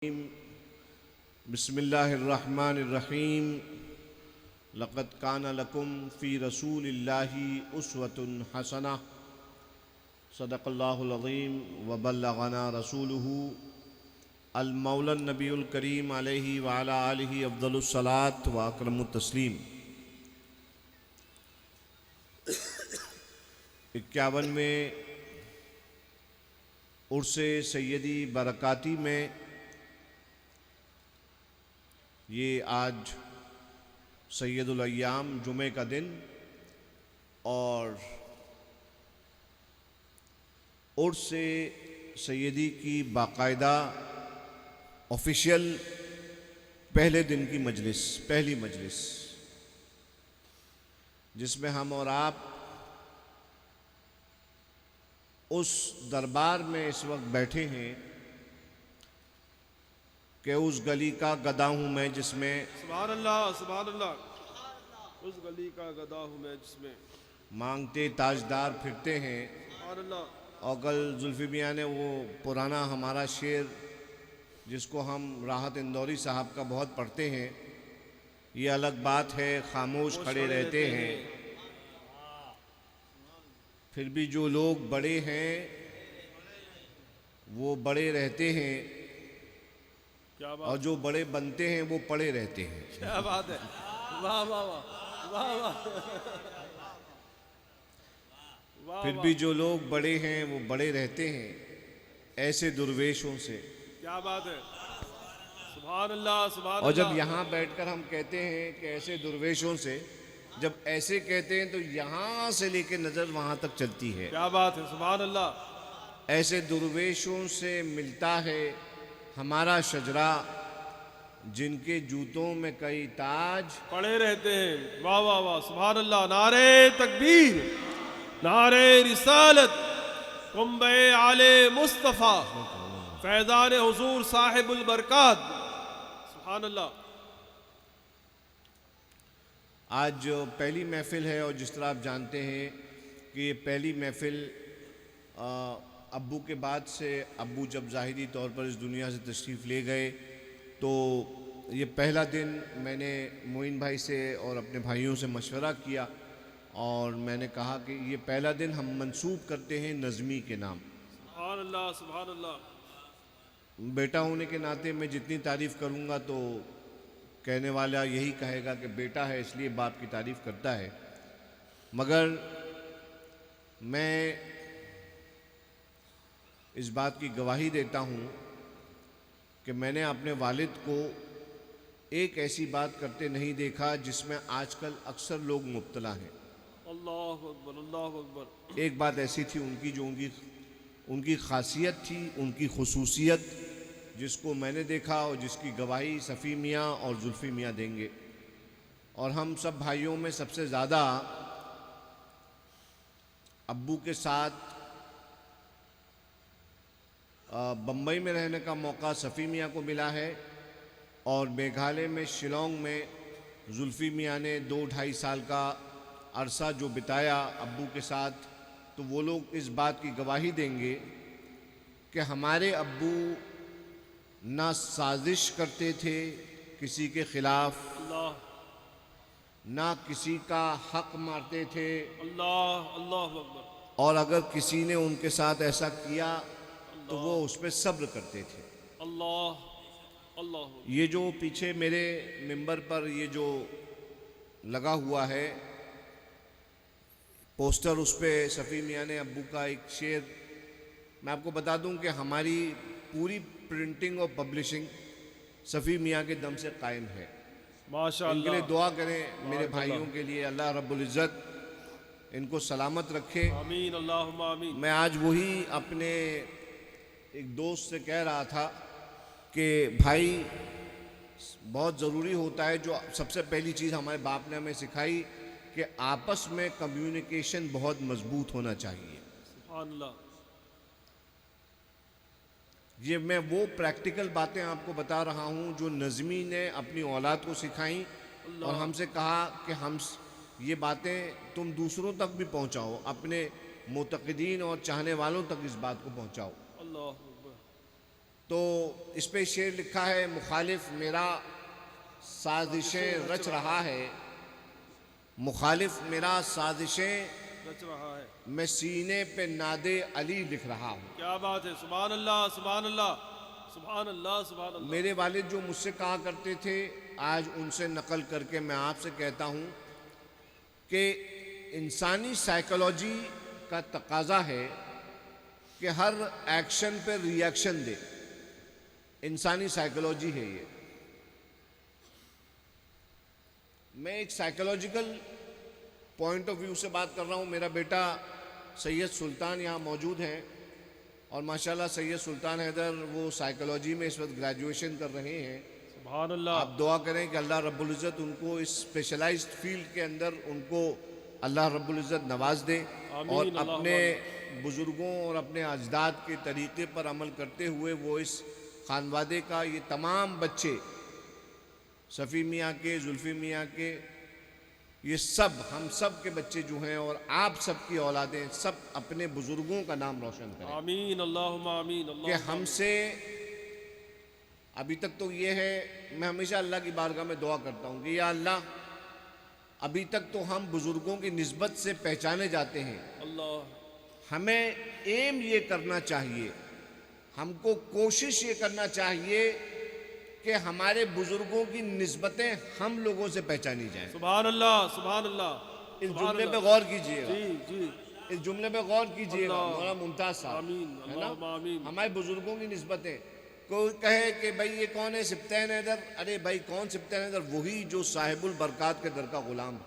बिस्मिल्लाहिर्रहमानिर्रहीम। लक़द काना लकुम फ़ी रसूलिल्लाहि उस्वतुन हसना। सदक़ल्लाहुल अज़ीम व बल्लग़ना रसूलुहु अल मौलन नबीउल करीम अलैहि व अला आलिहि अफ़ज़लुस सलात व अकरमुत तस्लीम। 51वें उर्से सैयदी बरकाती में ये आज सैयदुल अय्याम जुमे का दिन और उर्से सैयदी की बाकायदा ऑफिशियल पहले दिन की मजलिस, पहली मजलिस, जिसमें हम और आप उस दरबार में इस वक्त बैठे हैं कि उस गली का गदा हूँ मैं जिसमें सुभान अल्लाह, सुभान अल्लाह। उस गली का गदा हूँ मैं जिसमें मांगते ताजदार फिरते हैं। सुभान अल्लाह। और कल जुल्फी मियाँ ने वो पुराना हमारा शेर जिसको हम राहत इंदौरी साहब का बहुत पढ़ते हैं, ये अलग बात है खामोश खड़े रहते हैं, फिर भी जो लोग बड़े हैं वो बड़े रहते हैं, क्या बात, और जो बड़े बनते हैं वो पड़े रहते हैं। क्या बात है, वाह वाह वाह वाह वाह। फिर भी जो लोग बड़े हैं वो बड़े रहते हैं ऐसे दुर्वेशों से। क्या बात है, सुभान अल्लाह, सुभान और जब अल्लाह। यहाँ बैठकर हम कहते हैं कि ऐसे दुर्वेशों से, जब ऐसे कहते हैं तो यहाँ से लेके नज़र वहाँ तक चलती है। क्या बात है, सुभान अल्लाह। ऐसे दुर्वेशों से मिलता है हमारा शजरा, जिनके जूतों में कई ताज पड़े रहते हैं। वाह वाह वाह, सुभान अल्लाह। नारे तकबीर, नारे रिसालत, कुंबे आले मुस्तफ़ा, फैज़ान हुजूर साहिबुल बरकात। सुभान अल्लाह। आज पहली महफिल है और जिस तरह आप जानते हैं कि ये पहली महफिल अब्बू के बाद से, अब्बू जब ज़ाहिरी तौर पर इस दुनिया से तशरीफ़ ले गए तो ये पहला दिन मैंने मोइन भाई से और अपने भाइयों से मशवरा किया और मैंने कहा कि ये पहला दिन हम मंसूब करते हैं नज़मी के नाम। सुभान अल्लाह, सुभान अल्लाह। बेटा होने के नाते मैं जितनी तारीफ़ करूँगा तो कहने वाला यही कहेगा कि बेटा है इसलिए बाप की तारीफ़ करता है, मगर मैं इस बात की गवाही देता हूँ कि मैंने अपने वालिद को एक ऐसी बात करते नहीं देखा जिसमें आजकल अक्सर लोग मुब्तला हैं। अल्लाह अकबर, अल्लाह अकबर। एक बात ऐसी थी उनकी जो उनकी खासियत थी, उनकी खुसूसियत, जिसको मैंने देखा और जिसकी गवाही सफ़ी मियाँ और जुल्फ़ी मियाँ देंगे। और हम सब भाइयों में सबसे ज़्यादा अब्बू के साथ बम्बई में रहने का मौका सफ़ी मियाँ को मिला है और मेघालय में शिलोंग में जुल्फ़ी मियाँ ने 2-2.5 साल का अरसा जो बिताया अब्बू के साथ, तो वो लोग इस बात की गवाही देंगे कि हमारे अब्बू ना साजिश करते थे किसी के ख़िलाफ़, अल्लाह, ना किसी का हक़ मारते थे, अल्लाह, अल्लाह अकबर। और अगर किसी ने उनके साथ ऐसा किया तो वो उस पर सब्र करते थे। अल्लाह, अल्लाह। ये जो पीछे मेरे मिंबर पर ये जो लगा हुआ है पोस्टर, उस पर सफ़ी मियाँ ने अब्बू का एक शेर, मैं आपको बता दूं कि हमारी पूरी प्रिंटिंग और पब्लिशिंग सफ़ी मियाँ के दम से कायम है। माशाअल्लाह। इनके लिए दुआ करें, मेरे भाइयों के लिए अल्लाह रब्बुल इज़्ज़त इनको सलामत रखे। आमीन, अल्लाहुम्मा आमीन। मैं आज वही अपने एक दोस्त से कह रहा था कि भाई बहुत ज़रूरी होता है, जो सबसे पहली चीज़ हमारे बाप ने हमें सिखाई कि आपस में कम्युनिकेशन बहुत मजबूत होना चाहिए। सुभान अल्लाह। ये मैं वो प्रैक्टिकल बातें आपको बता रहा हूँ जो नज़मी ने अपनी औलाद को सिखाई और हमसे कहा कि हम ये बातें तुम दूसरों तक भी पहुँचाओ, अपने मुतक़िदीन और चाहने वालों तक इस बात को पहुँचाओ। अल्लाह अकबर। तो इस पे शेर लिखा है, मुखालिफ मेरा साजिशें रच रहा है, मुखालिफ मेरा साजिशें रच रहा है। मैं सीने पे नादे अली लिख रहा हूँ। क्या बात है, सुभान अल्लाह सुभान अल्लाह सुभान अल्लाह सुभान अल्लाह। मेरे वालिद जो मुझसे कहा करते थे, आज उनसे नकल करके मैं आपसे कहता हूँ कि इंसानी साइकोलॉजी का तकाजा है कि हर एक्शन पे रिएक्शन दे। इंसानी साइकोलॉजी है ये। मैं एक साइकोलॉजिकल पॉइंट ऑफ व्यू से बात कर रहा हूँ। मेरा बेटा सैयद सुल्तान यहाँ मौजूद हैं और माशाल्लाह सैयद सुल्तान हैदर वो साइकोलॉजी में इस वक्त ग्रेजुएशन कर रहे हैं। सुभान अल्लाह। आप दुआ करें कि अल्लाह रब्बुल इज़्ज़त उनको इस स्पेशलाइज्ड फील्ड के अंदर उनको अल्लाह रब्बुल इज़्ज़त नवाज दे और आमीन, अल्लाह अपने बुज़ुर्गों और अपने अजदाद के तरीक़े पर अमल करते हुए वो इस खानवादे का ये तमाम बच्चे, सफ़ी मियाँ के, जुल्फ़ी मियाँ के, ये सब हम सब के बच्चे जो हैं और आप सब की औलादें सब अपने बुज़ुर्गों का नाम रोशन करें। आमीन अल्लाहुम्मा आमीन। कि हमसे अभी तक तो ये है, मैं हमेशा अल्लाह की बारगाह में दुआ करता हूँ कि या अल्लाह, अभी तक तो हम बुज़ुर्गों की निस्बत से पहचाने जाते हैं। अल्लाह। हमें एम ये करना चाहिए, हमको कोशिश ये करना चाहिए कि हमारे बुज़ुर्गों की निस्बतें हम लोगों से पहचानी जाएं। सुभान अल्लाह सुभान अल्लाह। इस जुमले पे गौर कीजिएगा, जी जी। इस जुमले पे गौर कीजिएगा अल्लाह। मौलाना मुमताज साहब, आमीन है ना। अल्लाहुम्मा आमीन। हमारे बुजुर्गों की निस्बतें, कोई कहे कि भाई ये कौन है, सिब्तैन हैदर। अरे भाई कौन सिब्तैन हैदर? वही जो साहिबुल बरकात के दर का गुलाम है।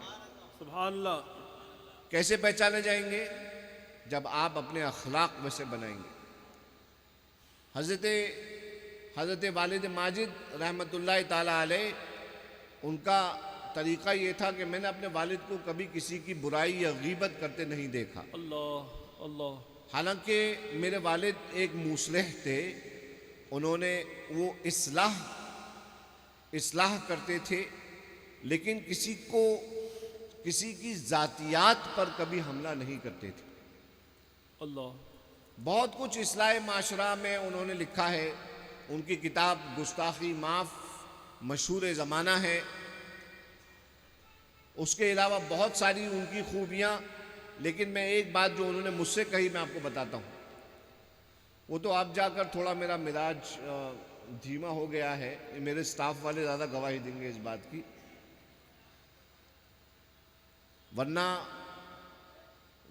सुभान अल्लाह। कैसे पहचाने जाएंगे? जब आप अपने अखलाक में से बनाएंगे। हज़रत वालिद माजिद रहमतुल्लाह ताला अलैह, उनका तरीक़ा ये था कि मैंने अपने वालिद को कभी किसी की बुराई या गीबत करते नहीं देखा। अल्लाह अल्लाह। हालांकि मेरे वालिद एक मुसलिह थे, उन्होंने वो इस्लाह करते थे, लेकिन किसी की ज़ातियात पर कभी हमला नहीं करते थे। अल्लाह। बहुत कुछ इस्लाह माशरा में उन्होंने लिखा है। उनकी किताब गुस्ताखी माफ़ मशहूर ज़माना है। उसके अलावा बहुत सारी उनकी खूबियाँ, लेकिन मैं एक बात जो उन्होंने मुझसे कही मैं आपको बताता हूँ। वो तो आप जाकर थोड़ा मेरा मिजाज धीमा हो गया है, मेरे स्टाफ वाले ज़्यादा गवाही देंगे इस बात की, वरना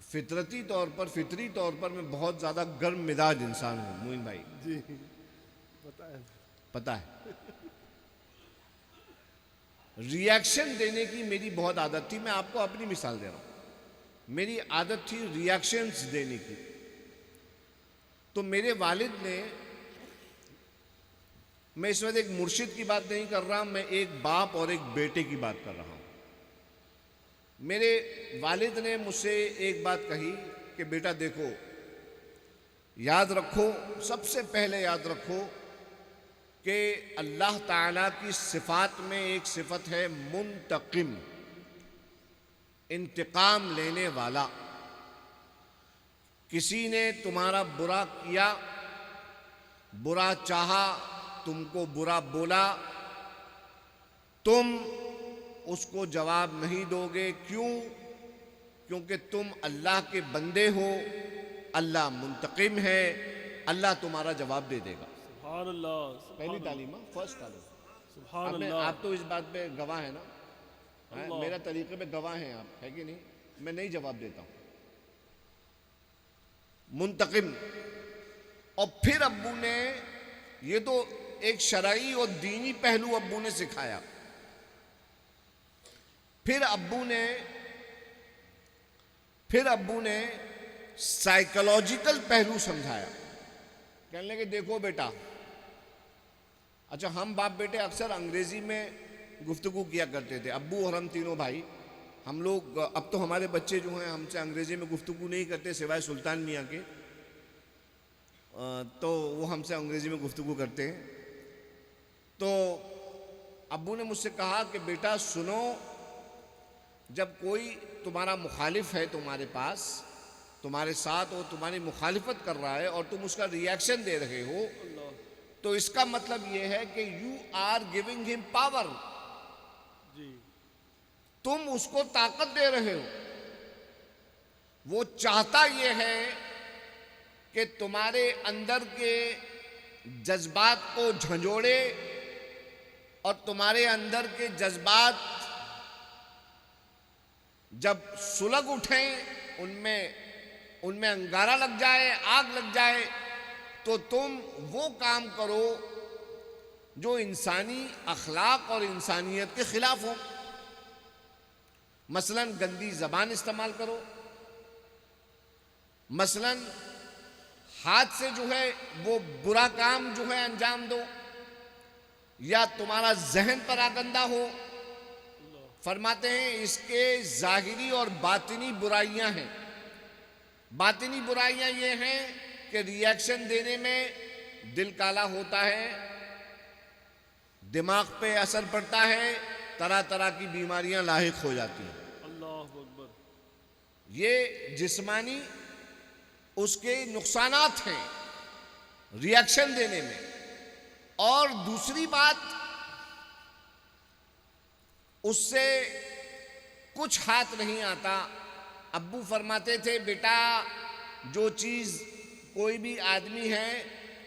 फितरी तौर पर मैं बहुत ज़्यादा गर्म मिजाज इंसान हूँ मोइन भाई जी पता है। रिएक्शन देने की मेरी बहुत आदत थी। मैं आपको अपनी मिसाल दे रहा हूँ। मेरी आदत थी रिएक्शंस देने की। तो मेरे वालिद ने, मैं इस वक्त एक मुर्शिद की बात नहीं कर रहा, मैं एक बाप और एक बेटे की बात कर रहा हूँ। मेरे वालिद ने मुझसे एक बात कही कि बेटा देखो, याद रखो, सबसे पहले याद रखो कि अल्लाह ताला की सिफात में एक सिफत है मुंतकिम, इंतकाम लेने वाला। किसी ने तुम्हारा बुरा किया, बुरा चाहा, तुमको बुरा बोला, तुम उसको जवाब नहीं दोगे। क्यों? क्योंकि तुम अल्लाह के बंदे हो, अल्लाह मुंतकिम है, अल्लाह तुम्हारा जवाब दे देगा। सुभान अल्लाह। पहली तालीम, फर्स्ट तालीम। सुभान अल्लाह। आप तो इस बात पे गवाह है ना, अल्लाह। मेरा तरीके पे गवाह हैं आप, है कि नहीं? मैं नहीं जवाब देता हूं। मुंतकिम। और फिर अब्बू ने, ये तो एक शरई और दीनी पहलू अब्बू ने सिखाया। फिर अब्बू ने साइकोलॉजिकल पहलू समझाया। कहने लगे देखो बेटा, अच्छा हम बाप बेटे अक्सर अंग्रेजी में गुफ्तगू किया करते थे, अब्बू और हम तीनों भाई। हम लोग, अब तो हमारे बच्चे जो हैं हमसे अंग्रेजी में गुफ्तगू नहीं करते सिवाय सुल्तान मियाँ के, तो वो हमसे अंग्रेजी में गुफ्तगू करते हैं। तो अब्बू ने मुझसे कहा कि बेटा सुनो, जब कोई तुम्हारा मुखालिफ है तुम्हारे पास, तुम्हारे साथ और तुम्हारी मुखालिफत कर रहा है और तुम उसका रिएक्शन दे रहे हो, तो इसका मतलब यह है कि you are giving him power, जी तुम उसको ताकत दे रहे हो। वो चाहता यह है कि तुम्हारे अंदर के जज्बात को झंझोड़े और तुम्हारे अंदर के जज्बात जब सुलग उठें, उनमें अंगारा लग जाए, आग लग जाए, तो तुम वो काम करो जो इंसानी अखलाक और इंसानियत के खिलाफ हो। मसलन गंदी जबान इस्तेमाल करो, मसलन हाथ से जो है वो बुरा काम जो है अंजाम दो, या तुम्हारा जहन पर आगंदा हो। फरमाते हैं इसके जाहिरी और बातिनी बुराइयां हैं। बातिनी बुराइयां ये हैं कि रिएक्शन देने में दिल काला होता है, दिमाग पे असर पड़ता है, तरह तरह की बीमारियां लाहिक हो जाती हैं। अल्लाहु अकबर। ये जिस्मानी उसके नुकसानात हैं रिएक्शन देने में। और दूसरी बात, उससे कुछ हाथ नहीं आता। अब्बू फरमाते थे बेटा, जो चीज कोई भी आदमी है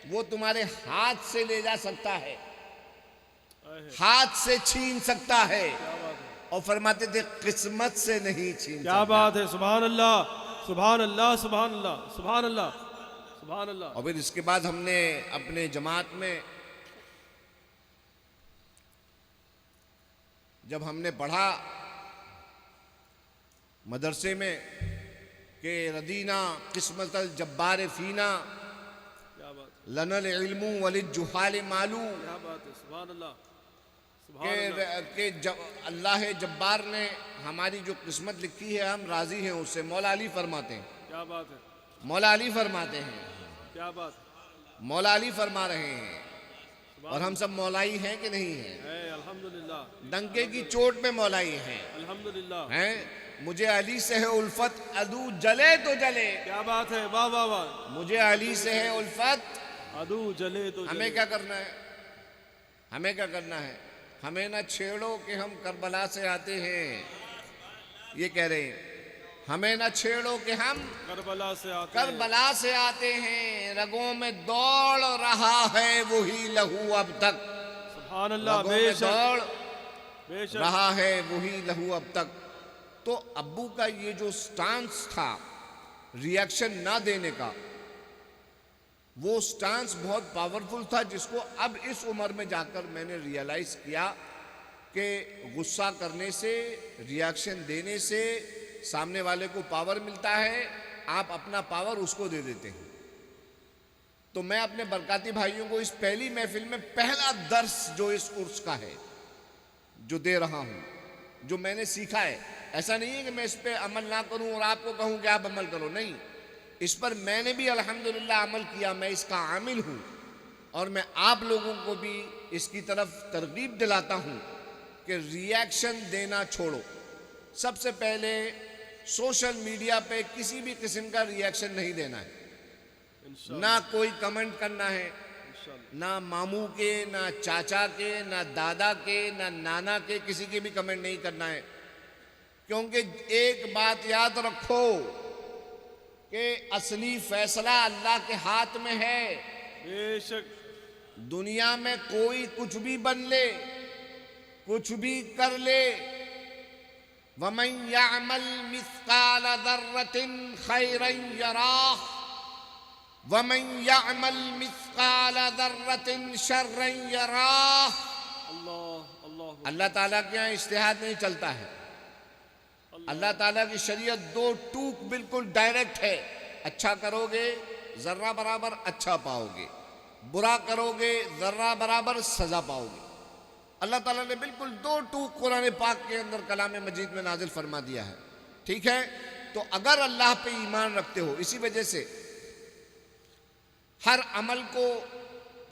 वो तुम्हारे हाथ से ले जा सकता है, हाथ से छीन सकता है, और फरमाते थे किस्मत से नहीं छीन क्या सकता। बात है, सुभान अल्लाह सुभान अल्लाह सुभान अल्लाह सुभान अल्लाह सुभान अल्लाह। और फिर इसके बाद हमने अपने जमात में जब हमने पढ़ा मदरसे में कि रदीना किस्मतल जब्बार फीना क्या बात, लनल इल्मु वलिद जुहाल मालू, क्या बात है, सुभान अल्लाह सुभान अल्लाह। कि जब अल्लाह जब्बार ने हमारी जो किस्मत लिखी है हम राजी हैं उससे। मौला अली फरमाते हैं, क्या बात है, मौला अली फरमाते हैं, क्या बात है, मौला अली फरमा रहे हैं। और हम सब मौलाई हैं कि नहीं हैं? अल्हम्दुलिल्लाह डंके की चोट पे मौलाई हैं, अल्हम्दुलिल्लाह। हैं। मुझे अली से है उल्फत, अदू जले तो जले। क्या बात है, वाह वाह वाह। मुझे अली से है उल्फत, अदू जले तो हमें जले। क्या करना है? हमें क्या करना है? हमें ना छेड़ो कि हम करबला से आते हैं, ये कह रहे हैं। हमें ना छेड़ो कि हम करबला से आते हैं। करबला से आते हैं। रगों में दौड़ रहा है वही लहू अब तक, सुभान अल्लाह। रगों में बेशक दौड़ बेशक रहा है वही लहू अब तक। तो अब्बू का ये जो स्टांस था रिएक्शन ना देने का, वो स्टांस बहुत पावरफुल था, जिसको अब इस उम्र में जाकर मैंने रियलाइज किया कि गुस्सा करने से, रिएक्शन देने से सामने वाले को पावर मिलता है, आप अपना पावर उसको दे देते हैं। तो मैं अपने बरकाती भाइयों को इस पहली महफिल में पहला दर्स जो इस उर्स का है जो दे रहा हूं, जो मैंने सीखा है। ऐसा नहीं है कि मैं इस पे अमल ना करूं और आपको कहूं कि आप अमल करो, नहीं। इस पर मैंने भी अल्हम्दुलिल्लाह अमल किया, मैं इसका आमिल हूं। और मैं आप लोगों को भी इसकी तरफ तरगीब दिलाता हूं कि रिएक्शन देना छोड़ो। सबसे पहले सोशल मीडिया पे किसी भी किस्म का रिएक्शन नहीं देना है, ना कोई कमेंट करना है, ना मामू के, ना चाचा के, ना दादा के, ना नाना के, किसी के भी कमेंट नहीं करना है। क्योंकि एक बात याद रखो कि असली फैसला अल्लाह के हाथ में है। बेशक दुनिया में कोई कुछ भी बन ले, कुछ भी कर ले, वमन यअमल मिस्काल दर्रतिन खैरन यराह वमन यअमल मिस्काल दर्रतिन शर्रन यराह। अल्लाह अल्लाह अल्लाह ताला के यहाँ इज्तिहाद नहीं चलता है। अल्लाह ताला की शरीयत दो टूक बिल्कुल डायरेक्ट है। अच्छा करोगे जर्रा बराबर अच्छा पाओगे, बुरा करोगे जर्रा बराबर सजा पाओगे। अल्लाह ताला ने बिल्कुल दो टूक कुरान पाक के अंदर कलाम मजीद में नाजिल फरमा दिया है। ठीक है, तो अगर अल्लाह पे ईमान रखते हो, इसी वजह से हर अमल को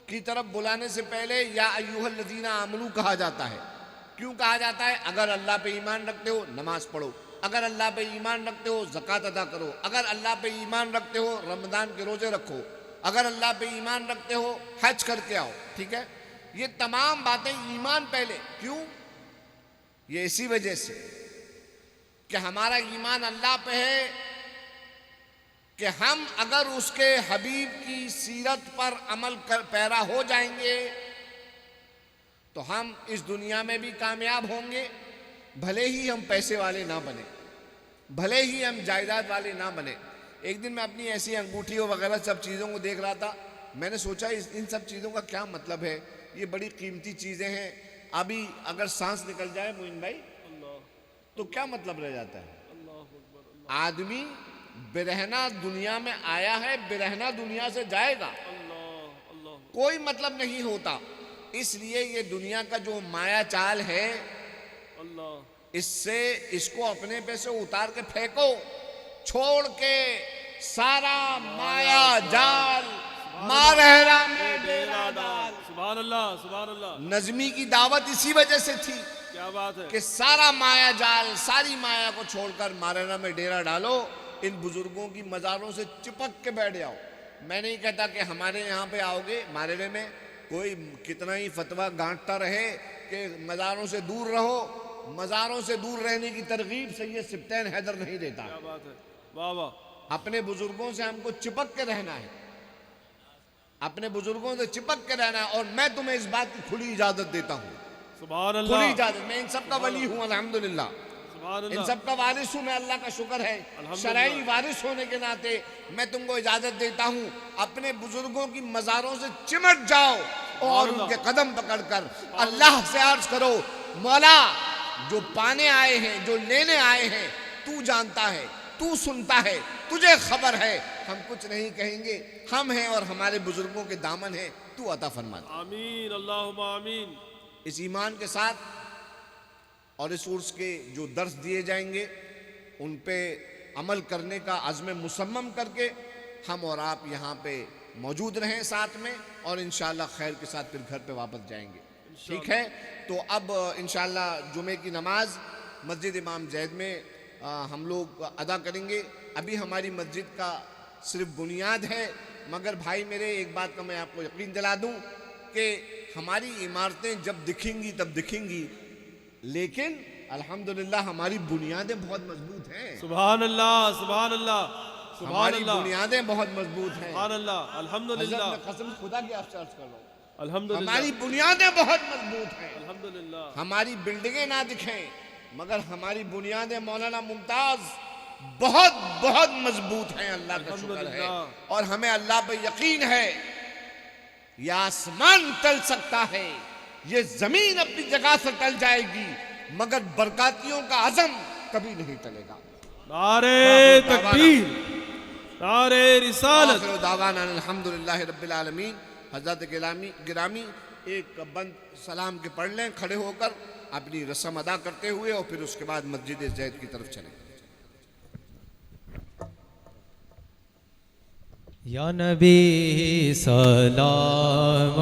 की तरफ बुलाने से पहले या अय्युहल्लज़ीना आमनू कहा जाता है। क्यों कहा जाता है? अगर अल्लाह पे ईमान रखते हो नमाज पढ़ो, अगर अल्लाह पे ईमान रखते हो ज़कात अदा करो, अगर अल्लाह पे ईमान रखते हो रमज़ान के रोजे रखो, अगर अल्लाह पे ईमान रखते हो हज करके आओ, ठीक है। ये तमाम बातें ईमान पहले, क्यों? ये इसी वजह से कि हमारा ईमान अल्लाह पे है कि हम अगर उसके हबीब की सीरत पर अमल कर पैरा हो जाएंगे तो हम इस दुनिया में भी कामयाब होंगे, भले ही हम पैसे वाले ना बने, भले ही हम जायदाद वाले ना बने। एक दिन मैं अपनी ऐसी अंगूठियों वगैरह सब चीज़ों को देख रहा था, मैंने सोचा इन सब चीज़ों का क्या मतलब है, ये बड़ी कीमती चीज़ें हैं, अभी अगर सांस निकल जाए मोइन भाई तो क्या मतलब रह जाता है। आदमी बिरहना दुनिया में आया है, बिरहना दुनिया से जाएगा, कोई मतलब नहीं होता। इसलिए ये दुनिया का जो माया चाल है, इससे इसको अपने पे से उतार के फेंको, छोड़ के सारा माया जाल मारहरा में डेरा डाल। सुभान अल्लाह, सुभान अल्लाह। नज़मी की दावत इसी वजह से थी, क्या बात है, कि सारा माया जाल, सारी माया को छोड़कर मारहरा में डेरा डालो, इन बुजुर्गों की मज़ारों से चिपक के बैठ जाओ। मैं नहीं कहता कि हमारे यहाँ पे आओगे मारहरे में कोई कितना ही फतवा गांठता रहे कि मज़ारों से दूर रहो, मज़ारों से दूर रहने की तरगीब सैयद सिब्तैन हैदर नहीं देता। क्या बात है, वाह वाह। अपने बुजुर्गों से हमको चिपक के रहना है, अपने बुजुर्गों से चिपक के रहना है। और मैं तुम्हें इस बात की खुली इजाजत देता हूँ, सुभान खुली अल्लाह, इजाजत। मैं इन सब का वली हूँ अल्हम्दुलिल्लाह, सुभान इन अल्लाह। सब का वारिस हूँ मैं, अल्लाह का शुक्र है। शरई वारिस होने के नाते मैं तुमको इजाजत देता हूँ, अपने बुजुर्गों की मज़ारों से चिमट जाओ और उनके कदम पकड़कर अल्लाह से अर्ज करो, मौला जो पाने आए हैं, जो लेने आए हैं, तू जानता है, तू सुनता है, तुझे खबर है, हम कुछ नहीं कहेंगे, हम हैं और हमारे बुजुर्गों के दामन है, तू अता फरमा। आमीन, अल्लाहुम्मा आमीन। इस ईमान के साथ और इस उर्स के जो दर्स दिए जाएंगे उन पे अमल करने का अज़्म मुसम्मम करके हम और आप यहाँ पे मौजूद रहें साथ में, और इंशाअल्लाह खैर के साथ फिर घर पे वापस जाएंगे, ठीक है। तो अब इंशाअल्लाह जुमे की नमाज मस्जिद इमाम जैद में हम लोग अदा करेंगे। अभी हमारी मस्जिद का सिर्फ बुनियाद है, मगर भाई मेरे एक बात का मैं आपको यकीन दिला दूं कि हमारी इमारतें जब दिखेंगी तब दिखेंगी, लेकिन अल्हम्दुलिल्लाह हमारी बुनियादें बहुत मजबूत हैं। सुभान अल्लाह, सुभान अल्लाह, सुभान हमारी अल्लाह, बुनियादें बहुत मजबूत हैं। सुभान अल्लाह, अल्हम्दुलिल्लाह, हज़रत ने कसम खुदा की आप सर्च कर लो, अल्हम्दुलिल्लाह, हमारी बुनियादें बहुत मजबूत हैं। अल्हम्दुलिल्लाह। हमारी बिल्डिंगें ना दिखें, मगर हमारी बुनियादें मौलाना मुमताज बहुत बहुत मजबूत हैं, अल्लाह का शुक्र है। और हमें अल्लाह पे यकीन है, यह आसमान टल सकता है, ये जमीन अपनी जगह से टल जाएगी, मगर बरकातियों का अज़म कभी नहीं टलेगा। नारे तकबीर, नारे रिसालत। दावाना अल्हम्दुलिल्लाह रब्बिल आलमीन। हज़रत गिरामी एक बंद सलाम के पढ़ लें खड़े होकर अपनी रस्म अदा करते हुए, और फिर उसके बाद मस्जिद जैद की तरफ चलें। या नबी सलाम